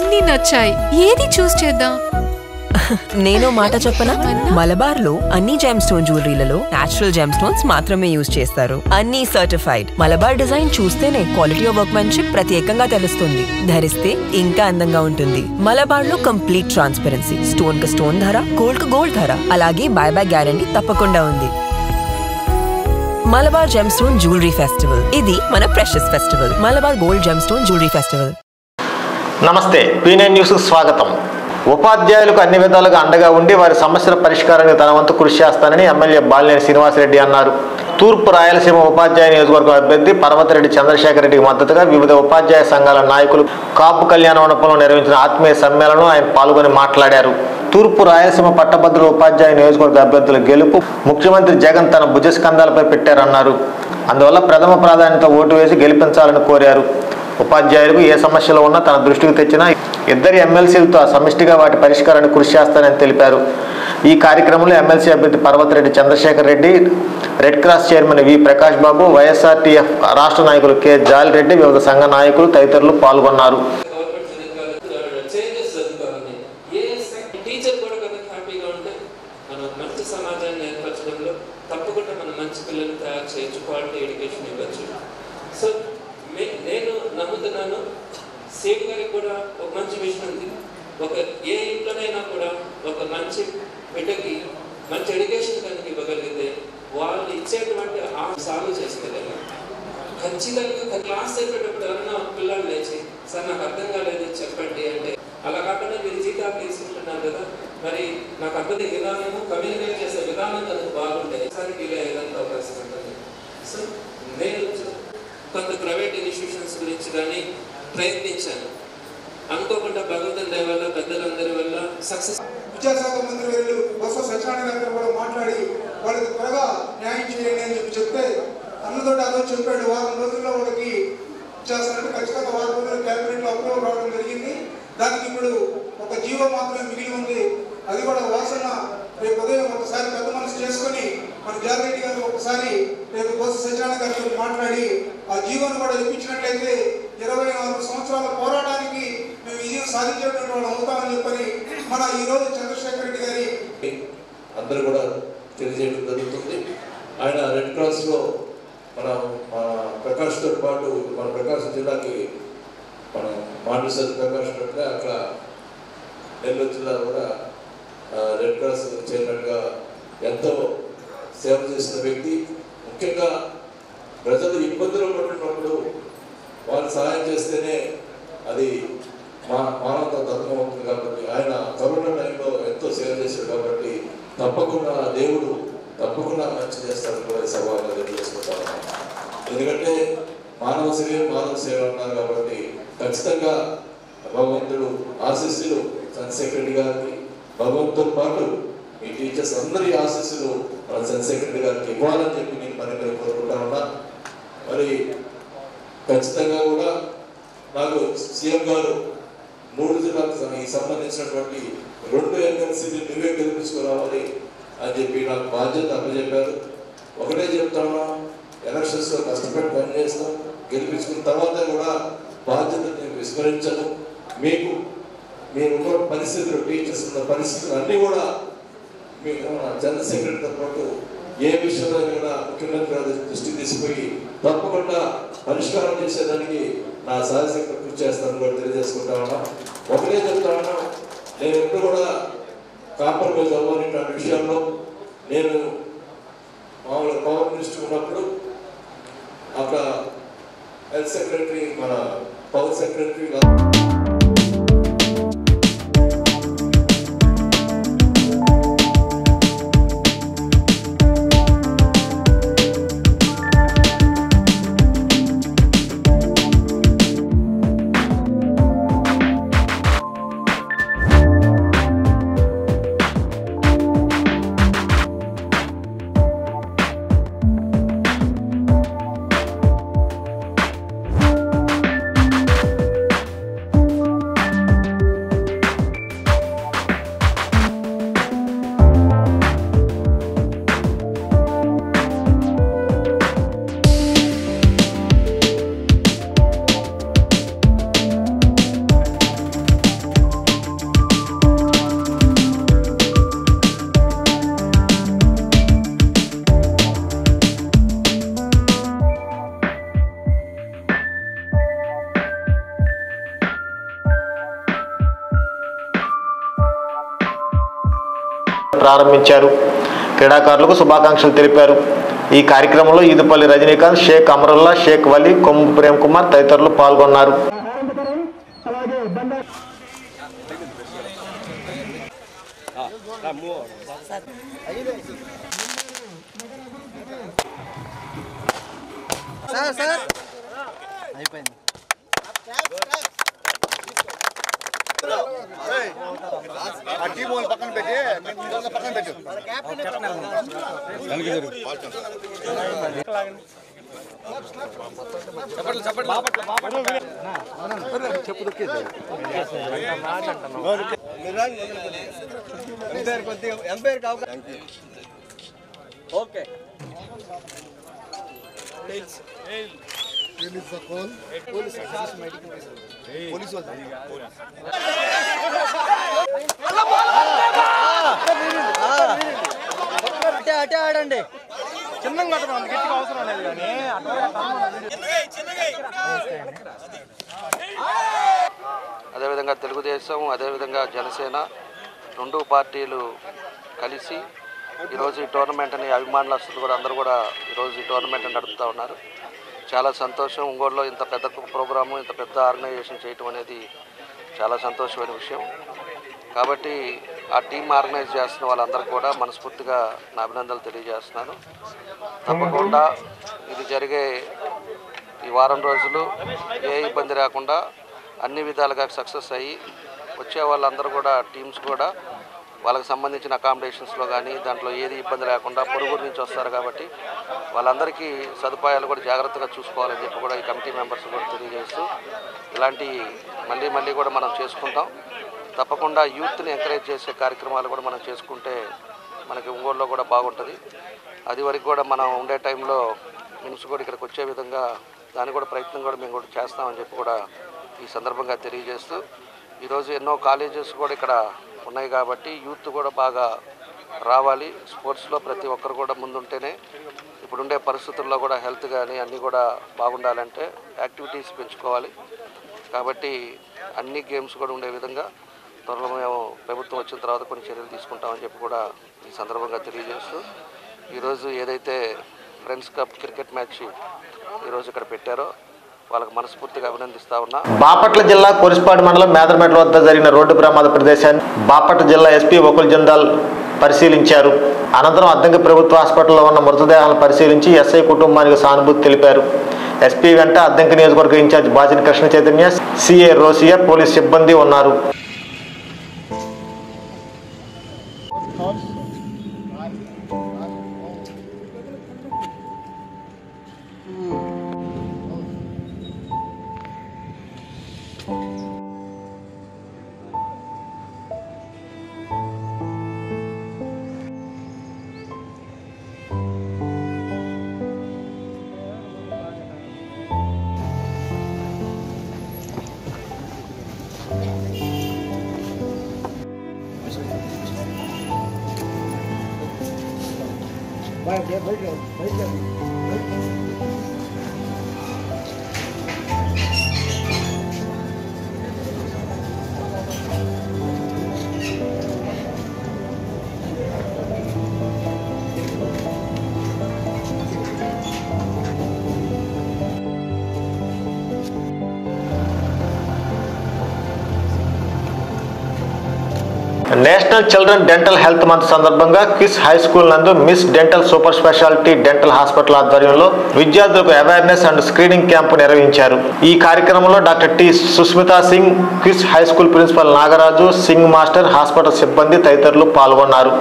అన్ని నచ్చాయి. ఏది చూస్ చేద్దాం? నేను మాట చెప్పనా, మలబార్ లో అన్ని జెమ్ స్టోన్ జ్యువెలరీలలో నేచురల్ జెమ్ స్టోన్స్ మాత్రమే యూజ్ చేస్తారు. అన్ని సర్టిఫైడ్. మలబార్ డిజైన్ చూస్తేనే క్వాలిటీ ఆఫ్ వర్క్మెన్షిప్ ప్రత్యేకంగా తెలుస్తుంది. ధరిస్తే ఇంకా అందంగా ఉంటుంది. మలబార్ లో కంప్లీట్ ట్రాన్స్పరెన్సీ. స్టోన్ కు స్టోన్ ధర, గోల్డ్ కు గోల్డ్ ధర, అలాగే బైబ్యాక్ గ్యారంటీ తప్పకుండా ఉంది. Malabar gem stone jewellery festival. ఇది మన precious festival. Malabar gold gem stone jewellery festival. నమస్తే, P9 న్యూస్ కు స్వాగతం. ఉపాధ్యాయులకు అన్ని విధాలుగా అండగా ఉండి వారి సమస్యల పరిష్కారానికి తన వంతు కృషి చేస్తానని ఎమ్మెల్యే బాలినేని శ్రీనివాసరెడ్డి అన్నారు. తూర్పు రాయలసీమ ఉపాధ్యాయ నియోజకవర్గం అభ్యర్థి పర్వతిరెడ్డి చంద్రశేఖర్ రెడ్డికి మద్దతుగా వివిధ ఉపాధ్యాయ సంఘాల నాయకులు కాపు కళ్యాణ మండపంలో నిర్వహించిన ఆత్మీయ సమ్మేళనంలో ఆయన పాల్గొని మాట్లాడారు. తూర్పు రాయలసీమ పట్టభద్రుల ఉపాధ్యాయ నియోజకవర్గ అభ్యర్థుల గెలుపు ముఖ్యమంత్రి జగన్ తన భుజస్కంధాలపై పెట్టారన్నారు. అందువల్ల ప్రథమ ప్రాధాన్యత ఓటు వేసి గెలిపించాలని కోరారు. ఉపాధ్యాయులకు ఏ సమస్యలు ఉన్నా తన దృష్టికి తెచ్చినా ఇద్దరి ఎమ్మెల్సీలతో సమిష్టిగా వాటి పరిష్కారానికి కృషి చేస్తానని తెలిపారు. ఈ కార్యక్రమంలో ఎమ్మెల్సీ అభ్యర్థి Parvathireddy Chandrasekhar Reddy, red cross chairman V Prakash Babu, YSRTF రాష్ట్ర నాయకులు కె జాలిరెడ్డి, వివిధ సంఘ నాయకులు తదితరులు పాల్గొన్నారు. నేను నమ్ముతున్నాను, సేమ్ గారికి కూడా ఒక మంచి విషయం ఉంది. ఒక ఏ ఇంట్లోనైనా కూడా ఒక మంచి బిడ్డకి మంచి ఎడ్యుకేషన్ కనుక ఇవ్వగలిగితే వాళ్ళు ఇచ్చేటువంటి సాల్వ్ చేసుకోగలరు. ఖచ్చితంగా క్లాస్ అయిపోయేటప్పుడు ఎవరైనా పిల్లలు లేచి సార్ నాకు అర్థం కాలేదు చెప్పండి అంటే, అలా కాకుండా మీరు జీతాలు తీసుకుంటున్నారు కదా, మరి నాకు అర్థం విధానము కమ్యూనికేట్ చేసే విధానం కనుక బాగుంటే సార్ డిలే అయ్యేంత అవకాశం ఉంటుంది. సో నేను కొంత ప్రైవేట్ ఇన్స్టిట్యూషన్స్ గురించి కానీ ప్రయత్నించాను. అనుకోకుండా భగవంతుని దయ వల్ల పెద్దలందరి వల్ల సక్సెస్. విద్యాశాఖ మంత్రి గారు బొత్స సత్యనారాయణ గారితో కూడా మాట్లాడి వాళ్ళకి త్వరగా న్యాయం చేయండి అని చెప్తే అన్నతోటి ఆ రోజు చెప్పాడు. వారం రోజుల్లో వాళ్ళకి చేస్తారంటే ఖచ్చితంగా వారం రోజుల్లో క్యాబినెట్లో అప్రూవల్ రావడం జరిగింది. దానికి ఇప్పుడు ఒక జీవో మాత్రమే మిగిలి ఉంది. అది కూడా వాసన రేపు ఉదయం ఒకసారి పెద్ద మనసు చేసుకొని మన జాలిరెడ్డి గారు ఒకసారి రేపు బొత్స సత్యనారాయణ గారితో మాట్లాడి ఆ జీవోను కూడా ఇప్పించినట్లయితే 24 సంవత్సరాల పోరాటానికి మేము విజయం సాధించేటువంటి వాళ్ళు అవుతామని చెప్పని మన ఈరోజు చంద్రశేఖర్ రెడ్డి గారి అందరూ కూడా తెలియజేయడం జరుగుతుంది. ఆయన రెడ్ క్రాస్లో మన ప్రకాష్తో పాటు మన ప్రకాశం జిల్లాకి మనం మాండూసర్ ప్రకాష్ అంటే అక్కడ నెల్లూరు జిల్లా కూడా రెడ్ క్రాస్ చైర్మన్గా ఎంతో సేవ చేసిన వ్యక్తి. ముఖ్యంగా ప్రజలు ఇబ్బందులు పడుతున్నప్పుడు వాళ్ళు సహాయం చేస్తేనే అది మానవత ధర్మం అవుతుంది. కాబట్టి ఆయన కరోనా టైంలో ఎంతో సేవ చేశాడు. కాబట్టి తప్పకుండా దేవుడు తప్పకుండా మంచి చేస్తారని కూడా సభగా తెలియజేసుకుంటాను. ఎందుకంటే మానవ సేవ అన్నారు కాబట్టి ఖచ్చితంగా భగవంతుడు ఆశీస్సులు చంద్రశేఖర్ రెడ్డి గారికి, భగవంతుడితో పాటు మీ టీచర్స్ అందరి ఆశీస్సులు మన చంద్రశేఖర్ రెడ్డి గారికి ఇవ్వాలని చెప్పి నేను మరి కోరుకుంటా ఉన్నా. మరి ఖచ్చితంగా కూడా నాకు సీఎం గారు 3 జిల్లాలకు సంబంధించినటువంటి 2 ఎమ్మెల్సీలు నువ్వే గెలిపించుకురావాలి అని చెప్పి నాకు బాధ్యత అప్పచెప్పారు. ఒకటే చెప్తాను, ఎలక్షన్స్లో కష్టపడి పనిచేస్తాం, గెలిపించుకున్న తర్వాత కూడా బాధ్యత నేను విస్మరించను. మీకు మీరు ఉన్న పరిస్థితులు, టీచర్స్ ఉన్న పరిస్థితులు అన్నీ కూడా మీకు జనరల్ సెక్రటరీతో పాటు ఏ విషయంలో కూడా ముఖ్యమంత్రి గారి దృష్టికి తీసుకుపోయి తప్పకుండా పరిష్కారం చేసేదానికి నా సాయశక్తి కృషి చేస్తాను కూడా తెలియజేసుకుంటా ఉన్నా. ఒకటే చెప్తా ఉన్నా, నేను ఎప్పుడు కూడా కాంప్రమైజ్ అవ్వని విషయంలో నేను మామూలుగా పవర్ మినిస్టర్ ఉన్నప్పుడు అక్కడ హెల్త్ సెక్రటరీ, మన పవర్ సెక్రటరీ ప్రారంభించారు. క్రీడాకారులకు శుభాకాంక్షలు తెలిపారు. ఈ కార్యక్రమంలో ఈదుపల్లి రజనీకాంత్, షేక్ అమరుల్లా, షేక్ వలీ, కొమ్ము ప్రేమ్ కుమార్ తదితరులు పాల్గొన్నారు. ఆడండి చిన్నగా గట్టిగా అవసరం లేదు కానీ అదేవిధంగా తెలుగుదేశం, అదేవిధంగా జనసేన రెండు పార్టీలు కలిసి ఈరోజు ఈ టోర్నమెంట్ని అభిమానులు కూడా అందరూ కూడా ఈరోజు ఈ టోర్నమెంట్ని నడుపుతూ ఉన్నారు. చాలా సంతోషం. ఒంగోలులో ఇంత పెద్ద ప్రోగ్రాము, ఇంత పెద్ద ఆర్గనైజేషన్ చేయటం అనేది చాలా సంతోషమైన విషయం. కాబట్టి ఆ టీం ఆర్గనైజ్ చేస్తున్న వాళ్ళందరికీ కూడా మనస్ఫూర్తిగా నా అభినందనలు తెలియజేస్తున్నాను. తప్పకుండా ఇది జరిగే ఈ వారం రోజులు ఏ ఇబ్బంది రాకుండా అన్ని విధాలుగా సక్సెస్ అయ్యి వచ్చే వాళ్ళందరూ కూడా టీమ్స్ కూడా వాళ్ళకి సంబంధించిన అకామిడేషన్స్లో కానీ దాంట్లో ఏది ఇబ్బంది లేకుండా పొరుగురు నుంచి వస్తారు కాబట్టి వాళ్ళందరికీ సదుపాయాలు కూడా జాగ్రత్తగా చూసుకోవాలని చెప్పి కూడా ఈ కమిటీ మెంబర్స్ కూడా తెలియజేస్తూ ఇలాంటి మళ్ళీ కూడా మనం చేసుకుంటాం. తప్పకుండా యూత్ని ఎంకరేజ్ చేసే కార్యక్రమాలు కూడా మనం చేసుకుంటే మనకి ఒంగోలులో కూడా బాగుంటుంది. అది వరకు కూడా మనం ఉండే టైంలో మినిమ్స్ కూడా ఇక్కడికి వచ్చే విధంగా దాని కూడా ప్రయత్నం కూడా మేము కూడా చేస్తామని చెప్పి కూడా ఈ సందర్భంగా తెలియజేస్తూ ఈరోజు ఎన్నో కాలేజెస్ కూడా ఇక్కడ ఉన్నాయి కాబట్టి యూత్ కూడా బాగా రావాలి. స్పోర్ట్స్లో ప్రతి ఒక్కరు కూడా ముందుంటేనే ఇప్పుడుండే పరిస్థితుల్లో కూడా హెల్త్ కానీ అన్నీ కూడా బాగుండాలంటే యాక్టివిటీస్ పెంచుకోవాలి. కాబట్టి అన్ని గేమ్స్ కూడా ఉండే విధంగా త్వరలో మేము ప్రభుత్వం వచ్చిన తర్వాత కొన్ని చర్యలు తీసుకుంటామని చెప్పి కూడా ఈ సందర్భంగా తెలియజేస్తూ ఈరోజు ఏదైతే ఫ్రెండ్స్ కప్ క్రికెట్ మ్యాచ్ ఈరోజు ఇక్కడ పెట్టారో వాళ్ళకి మనస్ఫూర్తిగా అభినందిస్తా ఉన్నా. బాపట్ల జిల్లా కొరిస్పాడు మండలం మేదరమెట్ల వద్ద జరిగిన రోడ్డు ప్రమాద ప్రదేశాన్ని బాపట్ల జిల్లా ఎస్పీ వకుల్ జందాల్ పరిశీలించారు. అనంతరం అద్దంకి ప్రభుత్వ హాస్పిటల్లో ఉన్న మృతదేహాలను పరిశీలించి ఎస్ఐ కుటుంబానికి సానుభూతి తెలిపారు. ఎస్పీ వెంట అద్దంకి నియోజకవర్గ ఇన్ఛార్జ్ బాజిని కృష్ణ చైతన్య, సిఏ రోసియా, పోలీస్ సిబ్బంది ఉన్నారు. National children dental health month సందర్భంగా క్విస్ హై స్కూల్ నందు మిస్ dental super speciality dental hospital ఆధ్వర్యంలో విద్యార్థులకు అవేర్నెస్ అండ్ స్క్రీనింగ్ క్యాంపు నిర్వహించారు. ఈ కార్యక్రమంలో doctor T Susmitha Singh, QIS high school principal Nagaraju, Singh master, hospital సిబ్బంది తదితరులు పాల్గొన్నారు.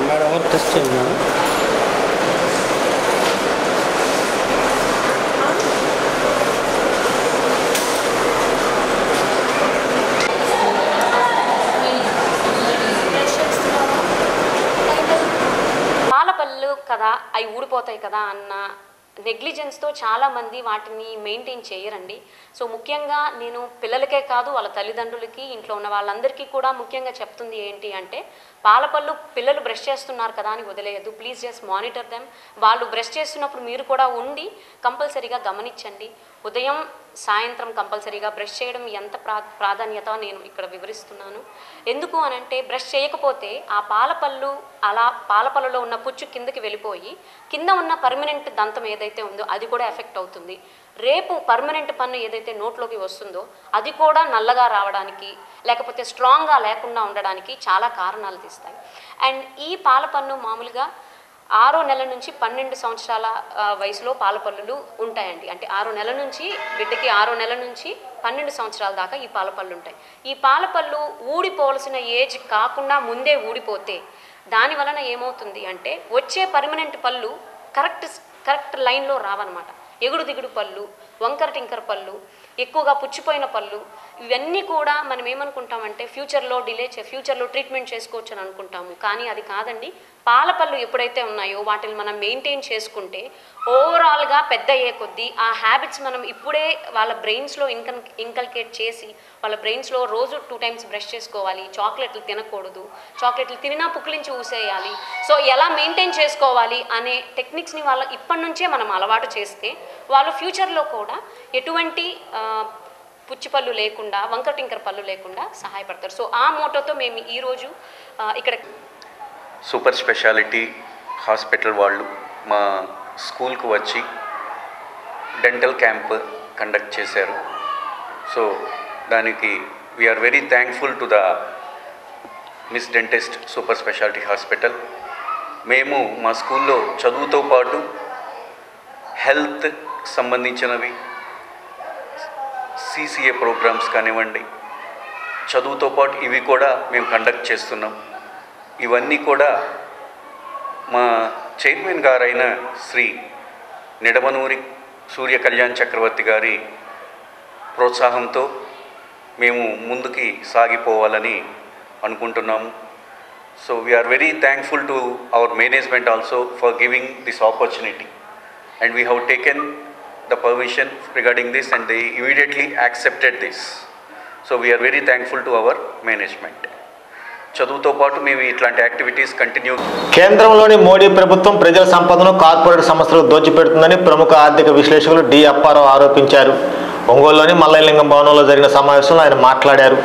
మేడం టెస్ట్ చేయండి. అవి ఊడిపోతాయి కదా అన్న నెగ్లిజెన్స్తో చాలామంది వాటిని మెయింటైన్ చేయరండి. సో ముఖ్యంగా నేను పిల్లలకే కాదు వాళ్ళ తల్లిదండ్రులకి ఇంట్లో ఉన్న వాళ్ళందరికీ కూడా ముఖ్యంగా చెప్తుంది ఏంటి అంటే, పాలపళ్ళు పిల్లలు బ్రష్ చేస్తున్నారు కదా అని వదిలేయద్దు. Please just monitor them. వాళ్ళు బ్రష్ చేస్తున్నప్పుడు మీరు కూడా ఉండి కంపల్సరీగా గమనించండి. ఉదయం సాయంత్రం కంపల్సరీగా బ్రష్ చేయడం ఎంత ప్రాధాన్యత నేను ఇక్కడ వివరిస్తున్నాను. ఎందుకు అనంటే, బ్రష్ చేయకపోతే ఆ పాలపళ్ళు అలా పాలపళ్ళలో ఉన్న పుచ్చు కిందకి వెళ్ళిపోయి కింద ఉన్న పర్మనెంట్ దంతం ఏదైతే ఉందో అది కూడా ఎఫెక్ట్ అవుతుంది. రేపు పర్మనెంట్ పన్ను ఏదైతే నోట్లోకి వస్తుందో అది కూడా నల్లగా రావడానికి లేకపోతే స్ట్రాంగ్గా లేకుండా ఉండడానికి చాలా కారణాలు తీస్తాయి. అండ్ ఈ పాలపన్ను మామూలుగా 6వ నెల నుంచి 12 సంవత్సరాల వయసులో పాలపళ్ళు ఉంటాయండి. అంటే 6వ నెల నుంచి బిడ్డకి 6వ నెల నుంచి 12 సంవత్సరాల దాకా ఈ పాలపళ్ళు ఉంటాయి. ఈ పాలపళ్ళు ఊడిపోవలసిన ఏజ్ కాకుండా ముందే ఊడిపోతే దాని వలన ఏమవుతుంది అంటే, వచ్చే పర్మనెంట్ పళ్ళు కరెక్ట్ లైన్లో రావన్నమాట. ఎగుడు దిగుడు పళ్ళు, వంకర టింకర పళ్ళు, ఎక్కువగా పుచ్చిపోయిన పళ్ళు, ఇవన్నీ కూడా మనం ఏమనుకుంటామంటే ఫ్యూచర్లో ట్రీట్మెంట్ చేసుకోవచ్చు అని అనుకుంటాము. కానీ అది కాదండి. పాలపళ్ళు ఎప్పుడైతే ఉన్నాయో వాటిని మనం మెయింటైన్ చేసుకుంటే ఓవరాల్గా పెద్ద అయ్యే కొద్దీ ఆ హ్యాబిట్స్ మనం ఇప్పుడే వాళ్ళ బ్రెయిన్స్లో ఇంకల్కేట్ చేసి వాళ్ళ బ్రెయిన్స్లో రోజు 2 టైమ్స్ బ్రష్ చేసుకోవాలి, చాక్లెట్లు తినకూడదు, చాక్లెట్లు తినినా పుక్కిలించి ఊసేయాలి, సో ఎలా మెయింటైన్ చేసుకోవాలి అనే టెక్నిక్స్ని వాళ్ళ ఇప్పటి నుంచే మనం అలవాటు చేస్తే వాళ్ళు ఫ్యూచర్లో కూడా ఎటువంటి పుచ్చిపళ్ళు లేకుండా వంకర టింకర పళ్ళు లేకుండా సహాయపడతారు. సో ఆ మోటోతో మేము ఈరోజు ఇక్కడ సూపర్ స్పెషాలిటీ హాస్పిటల్ వాళ్ళు మా స్కూల్కు వచ్చి డెంటల్ క్యాంప్ కండక్ట్ చేశారు. సో దానికి we are very thankful to the miss dentist super speciality hospital. మేము మా స్కూల్లో చదువుతో పాటు హెల్త్ సంబంధించినవి CCA ప్రోగ్రామ్స్ కానివ్వండి, చదువుతో పాటు ఇవి కూడా మేము కండక్ట్ చేస్తున్నాం. ఇవన్నీ కూడా మా చైర్మన్ గారైన శ్రీ నిడమనూరి సూర్య కళ్యాణ్ చక్రవర్తి గారి ప్రోత్సాహంతో మేము ముందుకి సాగిపోవాలని అనుకుంటున్నాము. So we are very thankful to our management also for giving this opportunity, and we have taken the permission regarding this and they immediately accepted this. So we are very thankful to our management. చదువుతో పాటు మేము ఇట్లాంటి activities continue. కేంద్రంలోని మోడీ ప్రభుత్వం ప్రజల సంపదను corporate సంస్థలకు దోచిపెడుతుందని ప్రముఖ ఆర్థిక విశ్లేషకులు డి అప్పారావు ఆరోపించారు. ఒంగోలులోని మల్లయ్యలింగం భవనంలో జరిగిన సమావేశంలో ఆయన మాట్లాడారు.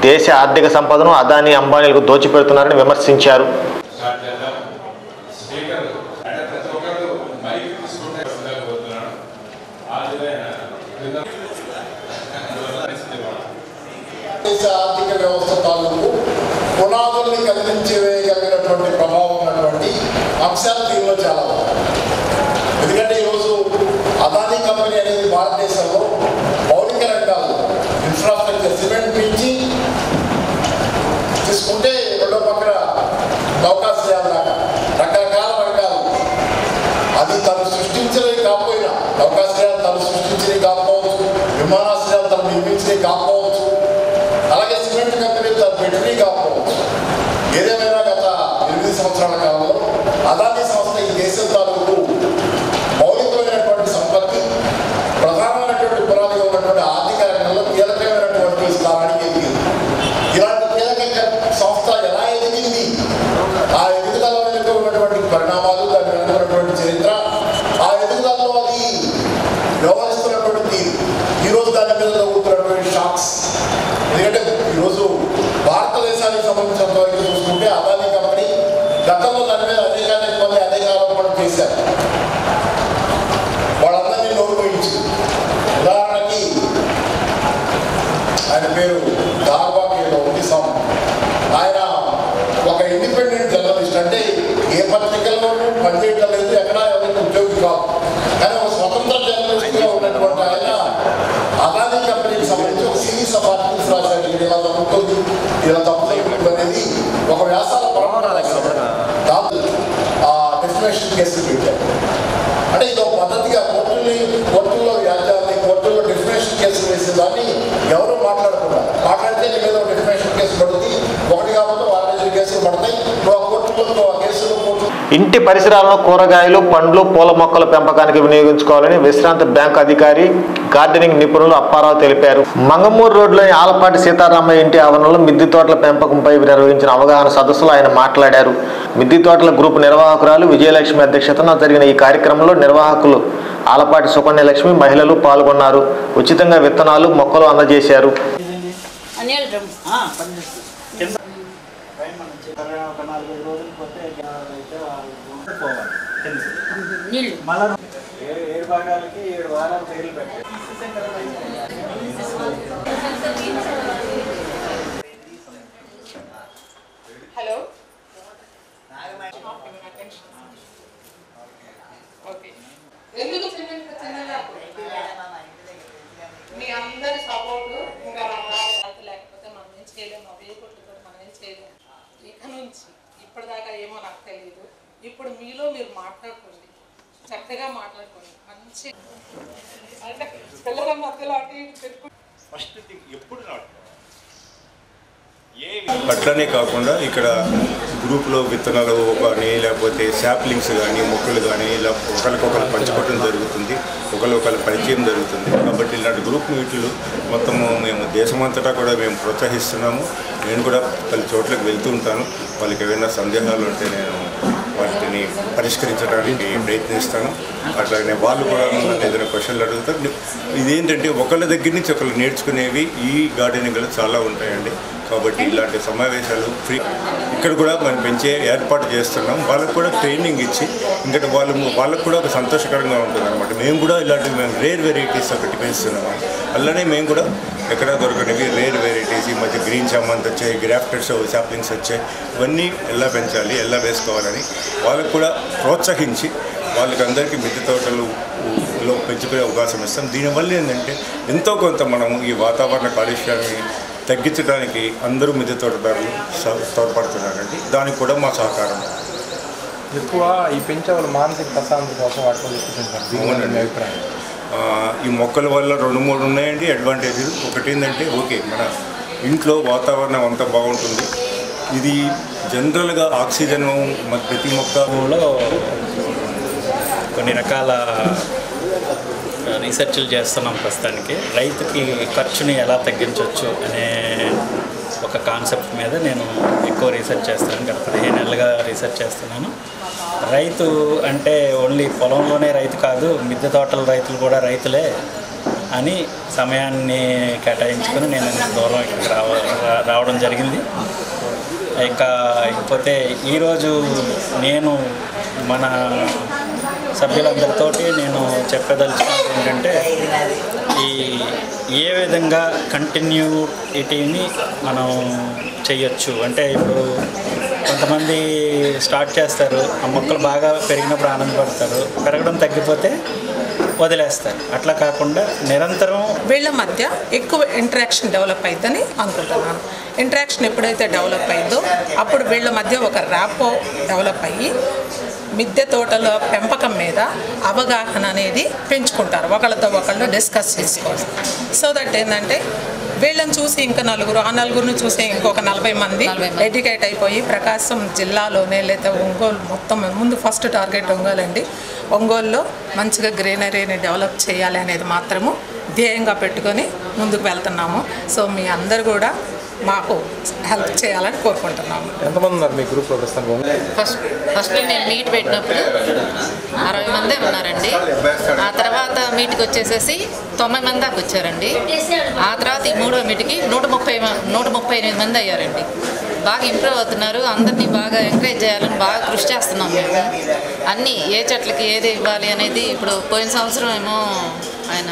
దేశ ఆర్థిక సంపదను అదానీ అంబానీలకు దోచిపెడుతున్నారని విమర్శించారు. దేశ ఆర్థిక వ్యవస్థ తాలూకు పునాదుల్ని కదిలించేయగలిగినటువంటి ప్రభావం ఉన్నటువంటి అంశాలు దీనిలో చాలా ఉన్నాయి. ఎందుకంటే ఈరోజు అదానీ కంపెనీ అనేది భారతదేశంలో మౌలిక రంగాలు ఇన్ఫ్రాస్ట్రక్చర్ సిమెంట్ నుంచి తీసుకుంటే రెండో పక్కన నౌకాశ్రయాల దాకా రకరకాల రంగాలు అది తను సృష్టించినవి కాకపోయినా, నౌకాశ్రయాలు తను సృష్టించినవి కాకపోవచ్చు, విమానాశ్రయాలు తను నిర్మించినవి కాకపోవచ్చు, అలాగే సిమెంట్ కంపెనీ తను పెట్టినవి కాకపోవచ్చు. ఏదేమైనా గత 8 సంవత్సరాల కాలంలో అదానీ సంస్థ ఈ దేశం తాలూకు మౌలికమైనటువంటి సంపత్తి, ప్రధానమైనటువంటి పునాదిగా ఉన్నటువంటి ఆర్థిక రంగంలో కీలకమైనటువంటి స్థానానికి ఎదిగింది. ఇలాంటి కీలక సంస్థ ఎలా ఎదిగింది, ఆ ఎదుగుదల వెనుక ఉన్నటువంటి పరిణామాలు, దాని వెనుక ఉన్నటువంటి చరిత్ర, ఆ ఎదుగుదలలో అది వ్యవహరిస్తున్నటువంటి తీరు, ఈరోజు దాని మీద జరుగుతున్నటువంటి షాక్స్. ఎందుకంటే ఈరోజు భారతదేశానికి సంబంధించినంత వరకు చూసుకుంటే అదానీ కంపెనీ గతంలో దాని మీద అనేక మంది అనేక ఆరోపణలు చేశారు. వాళ్ళందరినీ నోరు పోయించింది. ఉదాహరణకి ఆయన పేరు దార్బాగ్ ఏదో ఉంది సామ్. ఆయన ఒక ఇండిపెండెంట్ జర్నలిస్ట్, అంటే ఏ పత్రికల్లోనూ పనిచేయటం లేదు, ఎక్కడా ఎవరికి ఉద్యోగి కాదు, కానీ ఒక స్వతంత్ర జర్నలిస్ట్గా ఉన్నటువంటి ఆయన అదానీ కంపెనీకి సంబంధించి ఒక సిరీస్ ఆఫ్ ఆర్టికల్స్ రాశారు. ఇలా తప్పుతుంది, ఇలా తప్పుతుంది అనేది ఒక వ్యాసాల ఇంటి పరిసరాలను కూరగాయలు, పండ్లు, పూల మొక్కల పెంపకానికి వినియోగించుకోవాలని విశ్రాంత బ్యాంకు అధికారి, గార్డెనింగ్ నిపుణులు అప్పారావు తెలిపారు. మంగమూరు రోడ్లోని ఆలపాటి సీతారామయ్య ఇంటి ఆవరణలో మిద్దె తోటల పెంపకంపై నిర్వహించిన అవగాహన సదస్సులో ఆయన మాట్లాడారు. మిద్దె తోటల గ్రూప్ నిర్వాహకురాలు విజయలక్ష్మి అధ్యక్షతన జరిగిన ఈ కార్యక్రమంలో నిర్వాహకులు ఆలపాటి సుకన్యలక్ష్మి, మహిళలు పాల్గొన్నారు. ఉచితంగా విత్తనాలు, మొక్కలు అందజేశారు. హలో, ఎందుకు మీ అందరి సపోర్టు ఇంకా లేకపోతే మనం ఏం చేయలేము. అవే కొట్టుతో మనం ఏం చేయలేము. ఇక నుంచి ఇప్పటిదాకా ఏమో నాకు తెలియదు. ఇప్పుడు మీలో మీరు మాట్లాడుకోండి, చక్కగా మాట్లాడుకోండి. మంచి అంటే పిల్లల మధ్యలో అటు ఇటు పెట్టుకుంటే ఫస్ట్ థింగ్ ఎప్పుడు అట్లనే కాకుండా ఇక్కడ గ్రూప్లో విత్తనాలు కానీ లేకపోతే శాప్లింగ్స్ కానీ మొక్కలు కానీ ఇలా ఒకరికొకరు పంచుకోవడం జరుగుతుంది, ఒకరికొకరు పరిచయం జరుగుతుంది. కాబట్టి ఇలాంటి గ్రూప్ మీట్లు మొత్తము మేము దేశమంతటా కూడా మేము ప్రోత్సహిస్తున్నాము. నేను కూడా పలు చోట్లకు వెళ్తూ ఉంటాను. వాళ్ళకి ఏమైనా సందేహాలు ఉంటే నేను వాటిని పరిష్కరించడానికి ప్రయత్నిస్తాను. అట్లాగే వాళ్ళు కూడా ఏదైనా క్వశ్చన్లు అడుగుతారు. ఇదేంటంటే ఒకళ్ళ దగ్గర నుంచి ఒకళ్ళు నేర్చుకునేవి ఈ గార్డెనింగ్లో చాలా ఉంటాయండి. కాబట్టి ఇలాంటి సమావేశాలు ఫ్రీ ఇక్కడ కూడా మనం పెంచే ఏర్పాటు చేస్తున్నాం. వాళ్ళకు కూడా ట్రైనింగ్ ఇచ్చి ఇంకా వాళ్ళకు కూడా ఒక సంతోషకరంగా ఉంటుంది అనమాట. మేము కూడా ఇలాంటివి మేము రేర్ వెరైటీస్ ఒకటి పెంచుతున్నాము. అలానే మేము కూడా ఎక్కడ దొరకనివి రేర్ వెరైటీస్, ఈ మధ్య గ్రీన్ చామంతి వచ్చాయి, గ్రాఫ్టెడ్స్ శాప్లింగ్స్ వచ్చాయి. ఇవన్నీ ఎలా పెంచాలి, ఎలా వేసుకోవాలని వాళ్ళకు కూడా ప్రోత్సహించి వాళ్ళకి అందరికీ మిద్దె తోటలలో పెంచుకునే అవకాశం ఇస్తాం. దీనివల్ల ఏంటంటే ఎంతో కొంత మనము ఈ వాతావరణ కాలుష్యాన్ని తగ్గించడానికి అందరూ మిద్దె తోటదారులు తోడ్పడుతున్నారండి. దానికి కూడా మా సహకారం. ఎక్కువ ఈ పెంచే వాళ్ళు మానసిక ప్రశాంతత కోసం వాటిని అభిప్రాయం. ఈ మొక్కల వల్ల 2-3 ఉన్నాయండి అడ్వాంటేజెస్. ఒకటి ఏంటంటే ఓకే మన ఇంట్లో వాతావరణం అంతా బాగుంటుంది. ఇది జనరల్గా ఆక్సిజన్ ప్రతి మొక్కలో కొన్ని రకాల రీసెర్చ్లు చేస్తున్నాం. ప్రస్తుతానికి రైతుకి ఖర్చుని ఎలా తగ్గించవచ్చు అనే ఒక కాన్సెప్ట్ మీద నేను ఎక్కువ రీసెర్చ్ చేస్తున్నాను. గత 15 నెలలుగా రీసెర్చ్ చేస్తున్నాను. రైతు అంటే ఓన్లీ పొలంలోనే రైతు కాదు, మిద్దె తోటల రైతులు కూడా రైతులే అని సమయాన్ని కేటాయించుకొని నేను దూరం ఇక్కడికి రావడం జరిగింది. ఇకపోతే ఈరోజు నేను మన సభ్యులందరితోటి నేను చెప్పదలుచుకున్నది ఏంటంటే ఏ విధంగా కంటిన్యూటీని మనం చేయొచ్చు. అంటే ఇప్పుడు కొంతమంది స్టార్ట్ చేస్తారు, ఆ మొక్కలు బాగా పెరిగినప్పుడు ఆనందపడతారు, పెరగడం తగ్గిపోతే వదిలేస్తారు. అట్లా కాకుండా నిరంతరం వీళ్ళ మధ్య ఎక్కువ ఇంటరాక్షన్ డెవలప్ అవుతుందని అనుకుంటున్నాను. ఇంటరాక్షన్ ఎప్పుడైతే డెవలప్ అయిందో అప్పుడు వీళ్ళ మధ్య ఒక ర్యాపో డెవలప్ అయ్యి మిద్దె తోటల పెంపకం మీద అవగాహన అనేది పెంచుకుంటారు. ఒకళ్ళతో ఒకళ్ళు డిస్కస్ చేసుకోవాలి. సో దట్ ఏంటంటే వీళ్ళని చూసి ఇంకా నలుగురు, ఆ నలుగురిని చూసి ఇంకొక 40 మంది ఎడ్యుకేట్ అయిపోయి ప్రకాశం జిల్లాలోనే లేదా ఒంగోలు మొత్తం ముందు ఫస్ట్ టార్గెట్ ఒంగోలు అండి. ఒంగోలులో మంచిగా గ్రీనరీని డెవలప్ చేయాలి అనేది మాత్రము ధ్యేయంగా పెట్టుకొని ముందుకు వెళ్తున్నాము. సో మీ అందరు కూడా మాకు హెల్ప్ చేయాలని కోరుకుంటున్నాము. ఎంతమంది ఉన్నారు మీ గ్రూప్లో ప్రస్తుతం? ఫస్ట్ నేను మీట్ పెట్టినప్పుడు 60 మందే ఉన్నారండి. ఆ తర్వాత మీట్కి వచ్చేసేసి 90 మంది దాకా వచ్చారండి. ఆ తర్వాత ఈ 3వ మీట్కి 138 మంది అయ్యారండి. బాగా ఇంప్రూవ్ అవుతున్నారు. అందరినీ బాగా ఎంకరేజ్ చేయాలని బాగా కృషి చేస్తున్నాం మేము. అన్నీ ఏ చెట్లకి ఏది ఇవ్వాలి అనేది ఇప్పుడు పోయిన సంవత్సరం ఏమో ఆయన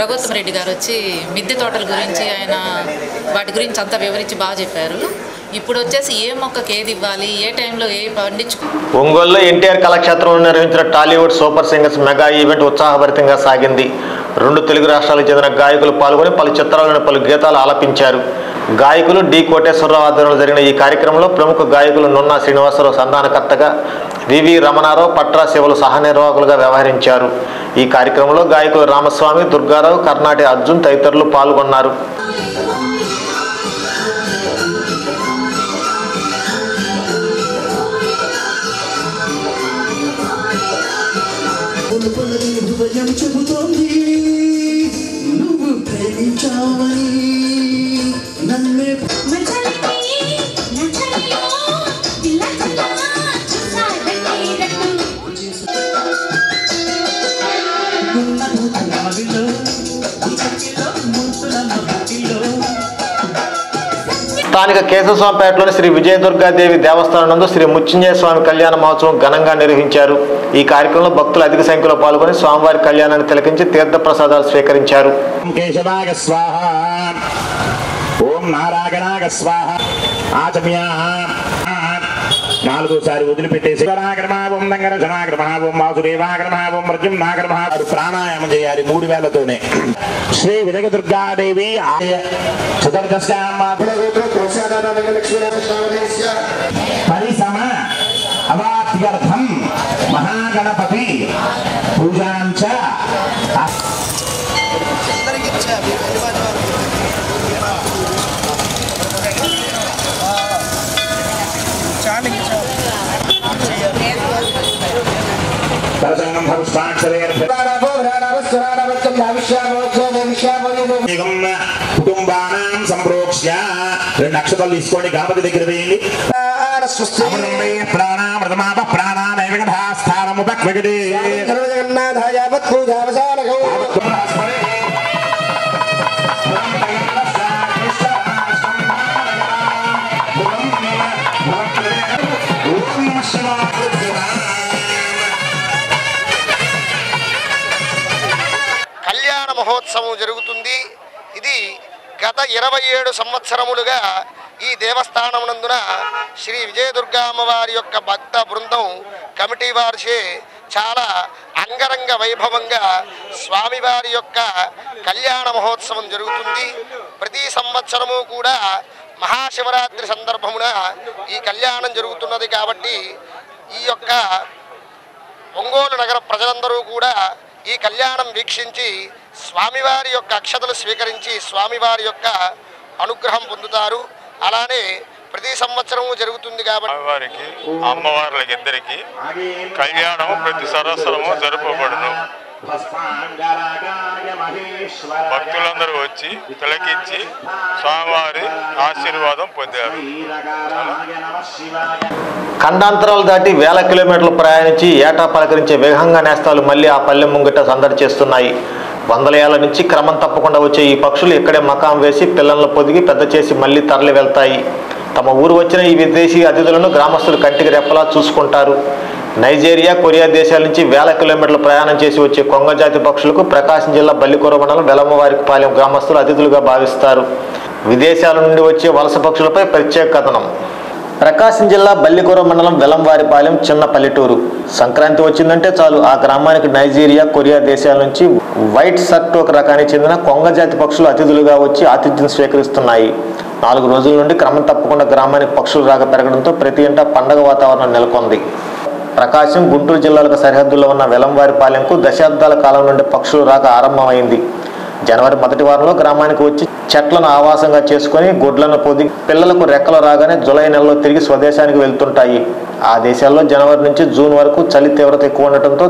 రఘుత్తం రెడ్డి గారు వచ్చి మిద్దె తోటల గురించి ఆయన వాటి గురించి అంతా వివరించి బాగా చెప్పారు. ఇప్పుడు వచ్చేసి ఏ మొక్కకి ఏది ఇవ్వాలి, ఏ టైంలో ఏ పండించుకో. ఒంగోలులో ఎన్టీఆర్ కళాక్షేత్రంలో నిర్వహించిన Tollywood super singers mega event ఉత్సాహభరితంగా సాగింది. 2 తెలుగు రాష్ట్రాలకు చెందిన గాయకులు పాల్గొని పలు చిత్రాలను పలు గీతాలు ఆలపించారు. గాయకులు డి కోటేశ్వరరావు ఆధ్వర్యంలో జరిగిన ఈ కార్యక్రమంలో ప్రముఖ గాయకులు నున్నా శ్రీనివాసరావు సంధానకర్తగా, వివి రమణారావు, పట్రా శివలు సహనిర్వాహకులుగా వ్యవహరించారు. ఈ కార్యక్రమంలో గాయకులు రామస్వామి, దుర్గారావు, కర్ణాటి అర్జున్ తదితరులు పాల్గొన్నారు. హృదయం చెబుతోంది నువ్వు ప్రేమించావని నన్నే స్థానిక కేశవస్వామిపేటలోని శ్రీ విజయదుర్గాదేవి దేవస్థానం నందు శ్రీ ముత్యంజయ స్వామి కళ్యాణ మహోత్సవం ఘనంగా నిర్వహించారు. ఈ కార్యక్రమంలో భక్తులు అధిక సంఖ్యలో పాల్గొని స్వామివారి కళ్యాణాన్ని తిలకించి తీర్థ ప్రసాదాలు స్వీకరించారు. కేశవాగ స్వాహ ఓం నారాయణాగ స్వాహ ఆచమ్యా నాలుగోసారి వదిలిపెట్టేసి ప్రాణాయామం చేయాలి 3000తోనే. శ్రీ విజయదుర్గాదేవి పరిసమ అవాప్యర్థం మహాగణపతి పూజాంచ కుటుంబానాం సంప్రోక్ష్య 2 అక్షతలు తీసుకోండి, గణపతి దగ్గర వేయండి. ప్రాణామృతమాప ప్రాణానైవగధాస్థానముపక్వగదే కళ్యాణ మహోత్సవం జరుగుతుంది. ఇది గత 27 సంవత్సరములుగా ఈ దేవస్థానం నందున శ్రీ విజయదుర్గా అమ్మవారి యొక్క భక్త బృందం కమిటీ వారిచే చాలా అంగరంగ వైభవంగా స్వామివారి యొక్క కళ్యాణ మహోత్సవం జరుగుతుంది. ప్రతి సంవత్సరము కూడా మహాశివరాత్రి సందర్భమున ఈ కళ్యాణం జరుగుతున్నది. కాబట్టి ఈ యొక్క ఒంగోలు నగర ప్రజలందరూ కూడా ఈ కళ్యాణం వీక్షించి స్వామివారి యొక్క అక్షతలు స్వీకరించి స్వామివారి యొక్క అనుగ్రహం పొందుతారు. అలానే ప్రతి సంవత్సరము జరుగుతుంది కాబట్టి వారికి అమ్మవార్లకి ఇద్దరికి కళ్యాణం ప్రతి సంవత్సరము జరుపబడును. భక్తులందరూ వచ్చి తిలకించి స్వామివారి ఆశీర్వాదం పొందారు. ఖండాంతరాలు దాటి వేల కిలోమీటర్లు ప్రయాణించి ఏటా పలకరించే వేగంగా నేస్తాలు మళ్ళీ ఆ పల్లె ముంగిట సందడి చేస్తున్నాయి. 100 ఏళ్ల నుంచి క్రమం తప్పకుండా వచ్చే ఈ పక్షులు ఇక్కడే మకాం వేసి పిల్లలను పొదిగి పెద్ద చేసి మళ్ళీ తరలి వెళ్తాయి. తమ ఊరు వచ్చిన ఈ విదేశీ అతిథులను గ్రామస్తులు కంటికి రెప్పలా చూసుకుంటారు. నైజీరియా, కొరియా దేశాల నుంచి వేల కిలోమీటర్లు ప్రయాణం చేసి వచ్చే కొంగజాతి పక్షులకు ప్రకాశం జిల్లా బల్లికొర మండలం వెలమవారిపాలెం గ్రామస్తులు అతిథులుగా భావిస్తారు. విదేశాల నుండి వచ్చే వలస పక్షులపై ప్రత్యేక కథనం. ప్రకాశం జిల్లా బల్లికొర మండలం వెలంవారిపాలెం చిన్న పల్లెటూరు. సంక్రాంతి వచ్చిందంటే చాలు ఆ గ్రామానికి నైజీరియా, కొరియా దేశాల నుంచి వైట్ సర్టోక్ రకానికి చెందిన కొంగజాతి పక్షులు అతిథులుగా వచ్చి ఆతిథ్యం స్వీకరిస్తున్నాయి. 4 రోజుల నుండి క్రమం తప్పకుండా గ్రామానికి పక్షులు రాక పెరగడంతో ప్రతి ఇంటా పండగ వాతావరణం నెలకొంది. ప్రకాశం, గుంటూరు జిల్లాలకు సరిహద్దుల్లో ఉన్న వెలంవారిపాలెంకు దశాబ్దాల కాలం నుండి పక్షులు రాక ఆరంభమైంది. జనవరి 1వ వారంలో గ్రామానికి వచ్చి చెట్లను ఆవాసంగా చేసుకుని గుడ్లను పొది పిల్లలకు రెక్కలు రాగానే జూలై నెలలో తిరిగి స్వదేశానికి వెళ్తుంటాయి. ఆ దేశాల్లో జనవరి నుంచి జూన్ వరకు చలి తీవ్రత ఎక్కువ ఉండటంతో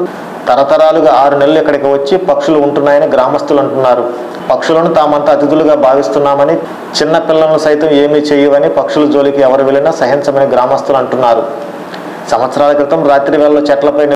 తరతరాలుగా 6 నెలలు ఇక్కడికి వచ్చి పక్షులు ఉంటున్నాయని గ్రామస్తులు అంటున్నారు. పక్షులను తామంతా అతిథులుగా భావిస్తున్నామని, చిన్న పిల్లలను సైతం ఏమీ చేయవని, పక్షుల జోలికి ఎవరు వెళ్ళినా సహించమని గ్రామస్తులు అంటున్నారు. సంవత్సరాల క్రితం రాత్రి వేళలో చెట్లపై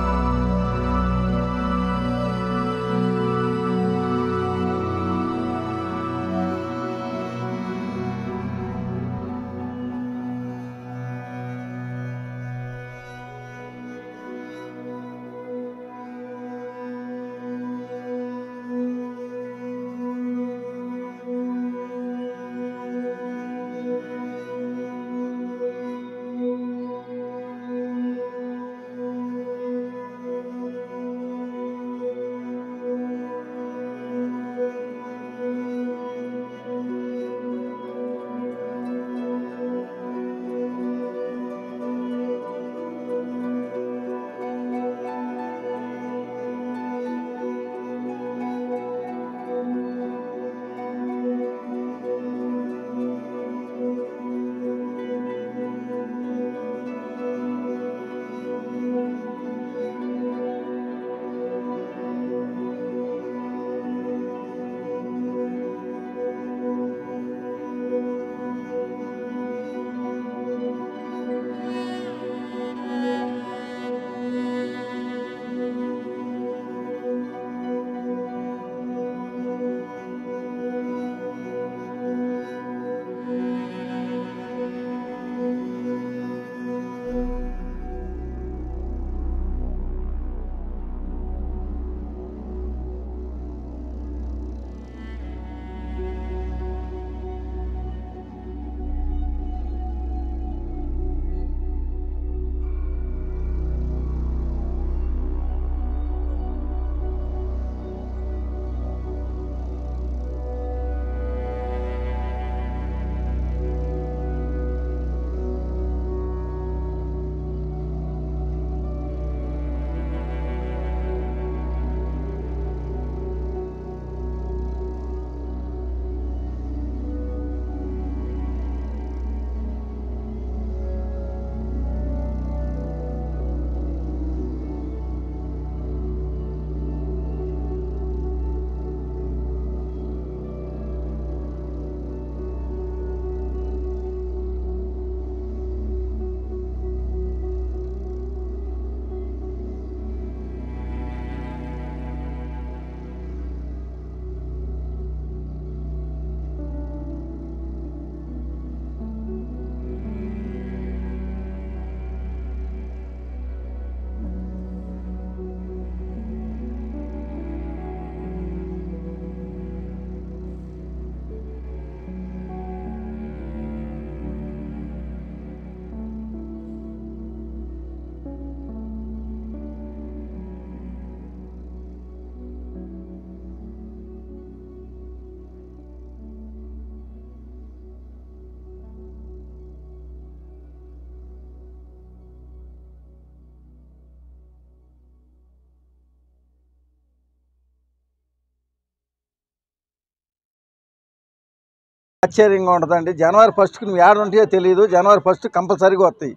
ఆశ్చర్యంగా ఉంటుందండి. జనవరి 1కి నువ్వు ఏడ ఉంటాయో తెలియదు, జనవరి 1 కంపల్సరీగా వస్తాయి.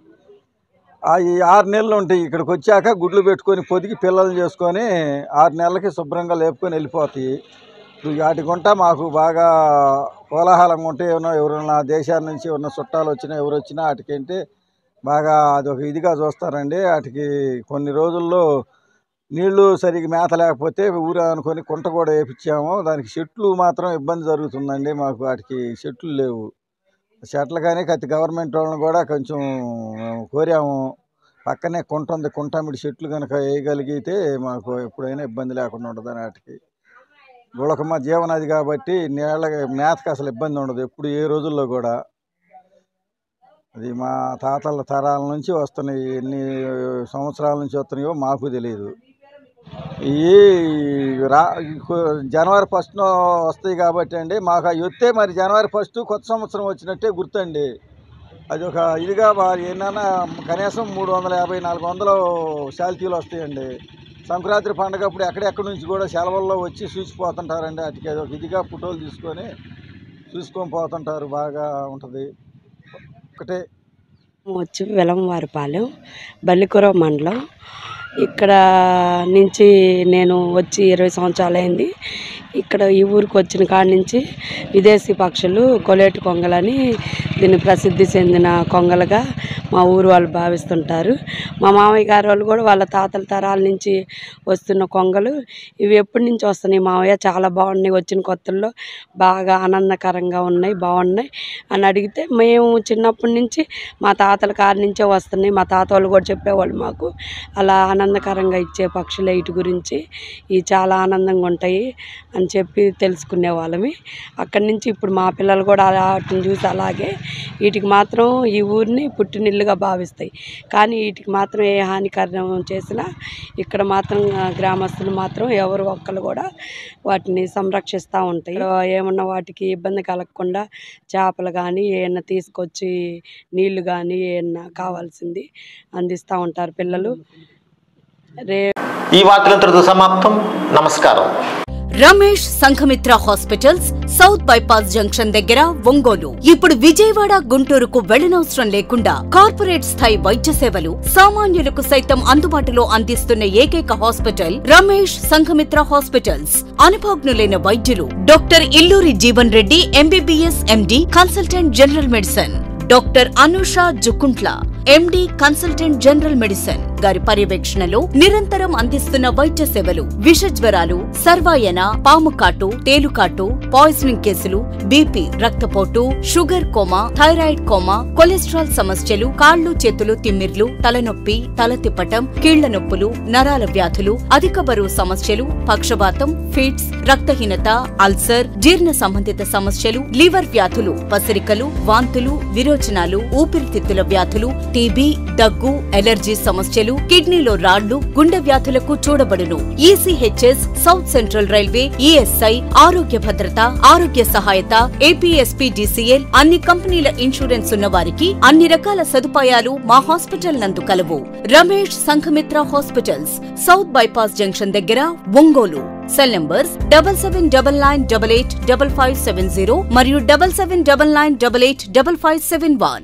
ఈ 6 నెలలు ఉంటాయి. ఇక్కడికి వచ్చాక గుడ్లు పెట్టుకొని పొదిగి పిల్లలు చేసుకొని 6 నెలలకి శుభ్రంగా లేపుకొని వెళ్ళిపోతాయి. వాటి గుంట మాకు బాగా కోలాహలంగా ఉంటే ఎవరైనా దేశాల నుంచి ఉన్న చుట్టాలు వచ్చినా ఎవరు వచ్చినా వాటికంటే బాగా అదొక ఇదిగా చూస్తారండి. వాటికి కొన్ని రోజుల్లో నీళ్లు సరిగ్గా మేత లేకపోతే ఊరు అనుకొని కుంట కూడా వేయించాము. దానికి చెట్లు మాత్రం ఇబ్బంది జరుగుతుందండి. మాకు వాటికి చెట్లు లేవు. చెట్లు కానీ కత్తి గవర్నమెంట్ వాళ్ళని కూడా కొంచెం కోరాము. పక్కనే కుంట ఉంది, కుంటమిడి చెట్లు కనుక వేయగలిగితే మాకు ఎప్పుడైనా ఇబ్బంది లేకుండా ఉంటుందని. వాటికి గుళకమ్మ జీవనది కాబట్టి నీళ్ళ మేతకు అసలు ఇబ్బంది ఉండదు ఎప్పుడు ఏ రోజుల్లో కూడా. అది మా తాతల తరాల నుంచి వస్తున్నాయి. ఎన్ని సంవత్సరాల నుంచి వస్తున్నాయో మాకు తెలియదు. ఈ జనవరి 1 వస్తాయి కాబట్టి అండి మాకు అవి వస్తే మరి జనవరి 1 కొత్త సంవత్సరం వచ్చినట్టే గుర్తండి. అది ఒక ఇదిగా ఏమన్నా కనీసం 350-400 శాల్తీలు వస్తాయండి. సంక్రాంతి పండుగ అప్పుడు ఎక్కడెక్కడి నుంచి కూడా సెలవుల్లో వచ్చి చూసిపోతుంటారండి. వాటికి అది ఒక ఇదిగా ఫోటోలు చూసుకొని పోతుంటారు. బాగా ఉంటుంది. ఒకటే వచ్చి వెలంవారిపాలెం బల్లికుర మండలం. ఇక్కడ నుంచి నేను వచ్చి 20 సంవత్సరాలు అయింది. ఇక్కడ ఈ ఊరికి వచ్చిన కాడి నుంచి విదేశీ పక్షులు కొలేటు కొంగలని దీన్ని ప్రసిద్ధి చెందిన కొంగలుగా మా ఊరు వాళ్ళు భావిస్తుంటారు. మా మామయ్య గారు వాళ్ళు కూడా వాళ్ళ తాతల తరాల నుంచి వస్తున్న కొంగలు ఇవి ఎప్పటి నుంచి వస్తున్నాయి మామయ్య, చాలా బాగున్నాయి, వచ్చిన కొత్తల్లో బాగా ఆనందకరంగా ఉన్నాయి, బాగున్నాయి అని అడిగితే మేము చిన్నప్పటి నుంచి మా తాతల కాడి నుంచే వస్తున్నాయి, మా తాత వాళ్ళు కూడా చెప్పేవాళ్ళు మాకు అలా ఆనందకరంగా ఇచ్చే పక్షులు వీటి గురించి ఇవి చాలా ఆనందంగా ఉంటాయి అని చెప్పి తెలుసుకునే వాళ్ళమి. అక్కడి నుంచి ఇప్పుడు మా పిల్లలు కూడా వాటిని చూసి అలాగే వీటికి మాత్రం ఈ ఊరిని పుట్టినిల్లుగా భావిస్తాయి. కానీ వీటికి మాత్రం ఏ హానికరం చేసినా ఇక్కడ మాత్రం గ్రామస్తులు మాత్రం ఎవరు ఒక్కరు కూడా వాటిని సంరక్షిస్తూ ఉంటాయి. ఏమన్నా వాటికి ఇబ్బంది కలగకుండా చేపలు కానీ ఏమన్నా తీసుకొచ్చి నీళ్లు కానీ ఏమన్నా కావాల్సింది అందిస్తూ ఉంటారు పిల్లలు. ఈ వార్తలంతటితో సమాప్తం. నమస్కారం. Ramesh Sanghamitra hospitals south bypass junction దగ్గర ఒంగోలు. ఇప్పుడు విజయవాడ గుంటూరుకు వెళ్లనవసరం లేకుండా కార్పొరేట్ స్థాయి వైద్య సేవలు సామాన్యులకు సైతం అందుబాటులో అందిస్తున్న ఏకైక హాస్పిటల్ రమేష్ సంఘమిత్ర హాస్పిటల్స్. అనుభవజ్ఞులైన వైద్యులు doctor Illuri Jeevan Reddy MBBS MD consultant general medicine, doctor Anusha Jukuntla ఎండి కన్సల్టెంట్ జనరల్ మెడిసిన్ గారి పర్యవేక్షణలో నిరంతరం అందిస్తున్న వైద్య సేవలు విష జ్వరాలు, సర్వాయన, పాము కాటు, తేలుకాటు, పాయిజనింగ్ కేసులు, బీపీ, రక్తపోటు, sugar coma, thyroid coma, cholesterol సమస్యలు, కాళ్లు చేతులు తిమ్మిర్లు, తలనొప్పి, తల తిప్పటం, కీళ్ల నొప్పులు, నరాల వ్యాధులు, అధిక బరువు సమస్యలు, పక్షవాతం, ఫిట్స్, రక్తహీనత, అల్సర్, జీర్ణ సంబంధిత సమస్యలు, లివర్ వ్యాధులు, పసిరికలు, వాంతులు, విరోచనాలు, ఊపిరితిత్తుల వ్యాధులు, టీబీ, దగ్గు, ఎలర్జీ సమస్యలు, కిడ్నీలో రాళ్లు, గుండె వ్యాధులకు చూడబడును. ECHS, south central railway, ESI, Arogya Bhadrata, ఆరోగ్య సహాయత, ఏపీఎస్పీడీసీఎల్, అన్ని కంపెనీల ఇన్సూరెన్స్ ఉన్న వారికి అన్ని రకాల సదుపాయాలు మా హాస్పిటల్ నందు కలవు. Ramesh Sanghamitra hospitals, south bypass junction దగ్గర, ఒంగోలు. సెల్ నంబర్స్ 7799885570 మరియు 7799885571.